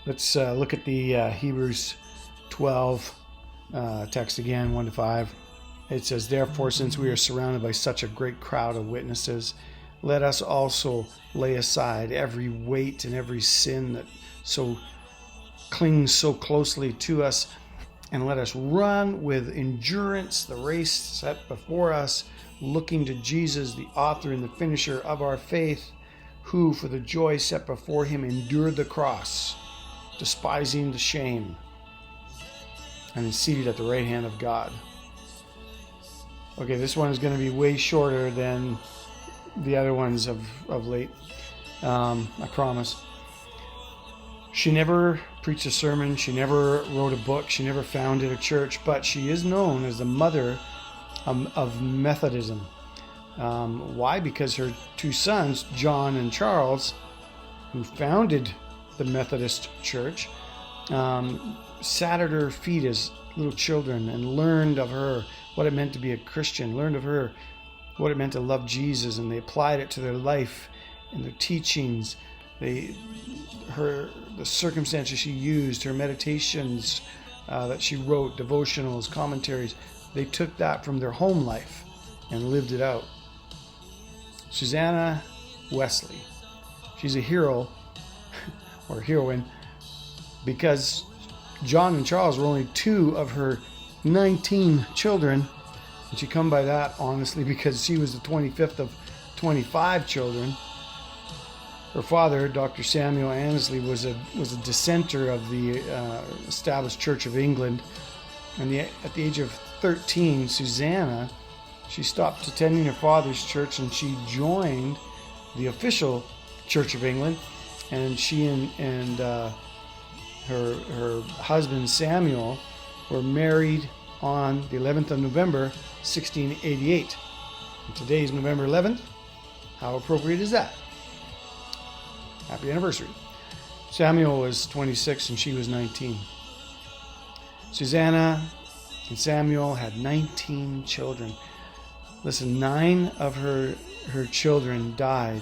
Let's look at the Hebrews 12 text again, 1-5. It says, "Therefore, since we are surrounded by such a great crowd of witnesses, let us also lay aside every weight and every sin that so clings so closely to us, and let us run with endurance the race set before us, looking to Jesus, the author and the finisher of our faith, who for the joy set before him endured the cross, despising the shame, and is seated at the right hand of God." Okay, this one is going to be way shorter than the other ones of late. I promise. She never preached a sermon. She never wrote a book. She never founded a church, but she is known as the mother of Methodism. Why? Because her two sons, John and Charles, who founded the Methodist Church, sat at her feet as little children and learned of her what it meant to be a Christian, learned of her what it meant to love Jesus, and they applied it to their life and their teachings. The circumstances she used, her meditations that she wrote, devotionals, commentaries, they took that from their home life and lived it out. Susanna Wesley, she's a hero or heroine because John and Charles were only two of her 19 children, and she come by that honestly because she was the 25th of 25 children. Her father, Dr. Samuel Annesley, was a dissenter of the established Church of England, and at the age of 13, Susanna, she stopped attending her father's church and she joined the official Church of England, and she and her husband Samuel were married on the 11th of November 1688. And today is November 11th. How appropriate is that? Happy anniversary. Samuel was 26 and she was 19. Susanna and Samuel had 19 children. Listen, 9 of her children died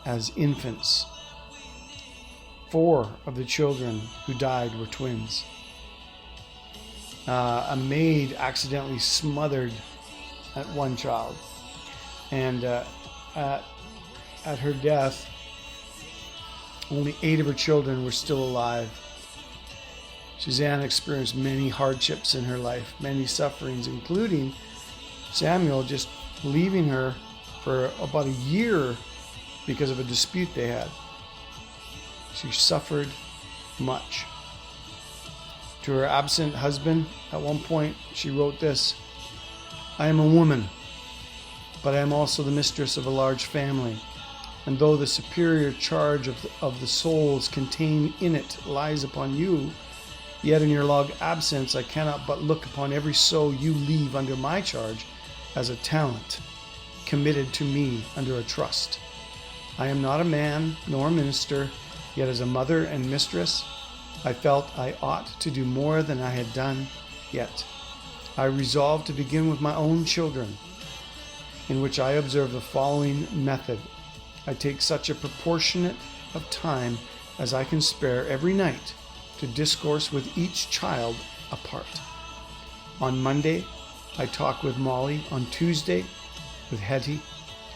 as infants. 4 of the children who died were twins. A maid accidentally smothered at one child, and at her death, only 8 of her children were still alive. Susanna experienced many hardships in her life, many sufferings, including Samuel just leaving her for about a year because of a dispute they had. She suffered much. To her absent husband, at one point, she wrote this: "I am a woman, but I am also the mistress of a large family. And though the superior charge of the souls contained in it lies upon you, yet in your long absence I cannot but look upon every soul you leave under my charge as a talent committed to me under a trust. I am not a man nor a minister, yet as a mother and mistress, I felt I ought to do more than I had done yet. I resolved to begin with my own children, in which I observe the following method. I take such a proportionate of time as I can spare every night to discourse with each child apart. On Monday, I talk with Molly. On Tuesday, with Hetty.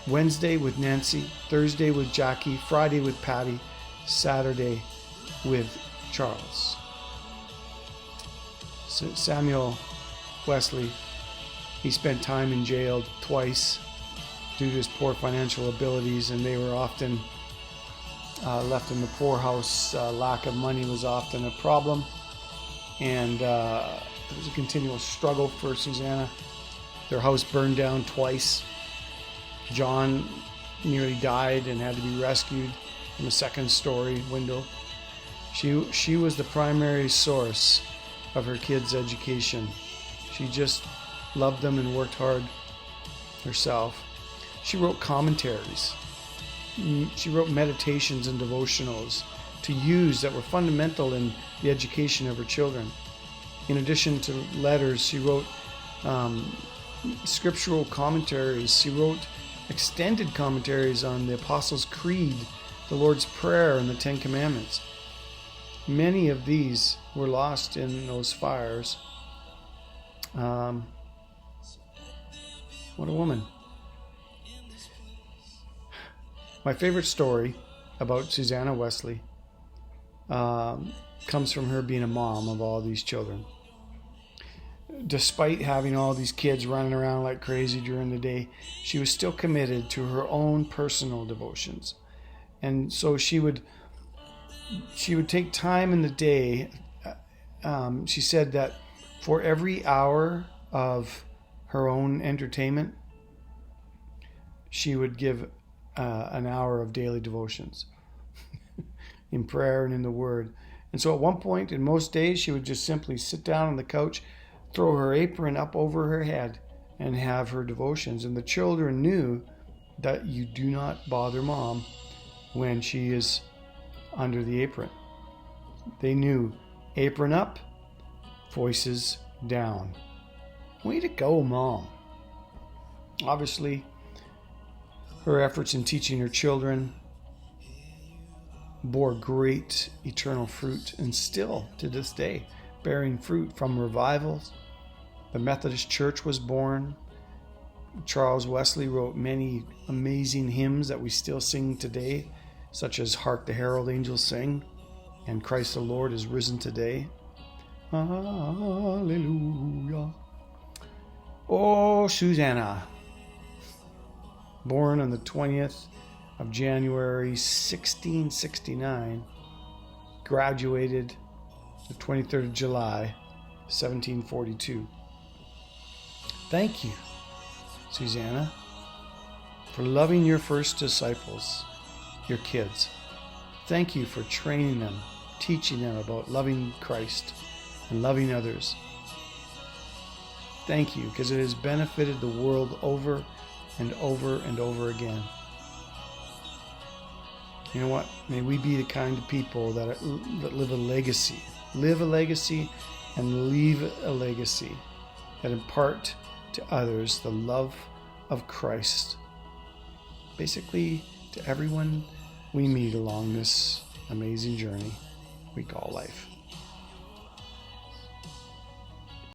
Wednesday, with Nancy. Thursday, with Jackie. Friday, with Patty. Saturday, with Charles." Samuel Wesley, he spent time in jail twice due to his poor financial abilities, and they were often left in the poorhouse. Lack of money was often a problem, and it was a continual struggle for Susanna. Their house burned down twice. John nearly died and had to be rescued from a second-story window. She was the primary source of her kids' education. She just loved them and worked hard herself. She wrote commentaries. She wrote meditations and devotionals to use that were fundamental in the education of her children. In addition to letters, she wrote scriptural commentaries. She wrote extended commentaries on the Apostles' Creed, the Lord's Prayer, and the Ten Commandments. many of these were lost in those fires. What a woman. My favorite story about Susanna Wesley comes from her being a mom of all these children. Despite having all these kids running around like crazy during the day, she was still committed to her own personal devotions. And so she would take time in the day. She said that for every hour of her own entertainment, she would give an hour of daily devotions in prayer and in the Word. And so at one point, in most days, she would just simply sit down on the couch, throw her apron up over her head, and have her devotions. And the children knew that you do not bother mom when she is under the apron. They knew apron up, voices down. Way to go, Mom. Obviously, her efforts in teaching her children bore great eternal fruit, and still to this day bearing fruit from revivals. The Methodist Church was born. Charles Wesley wrote many amazing hymns that we still sing today, such as Hark the Herald Angels Sing and Christ the Lord is Risen Today. Hallelujah. Oh, Susanna, born on the 20th of January 1669, graduated the 23rd of July 1742. Thank you, Susanna, for loving your first disciples, your kids. Thank you for training them, teaching them about loving Christ and loving others. Thank you, because it has benefited the world over and over and over again. You know what? May we be the kind of people that live a legacy. Live a legacy and leave a legacy that impart to others the love of Christ. Basically, to everyone we meet along this amazing journey we call life.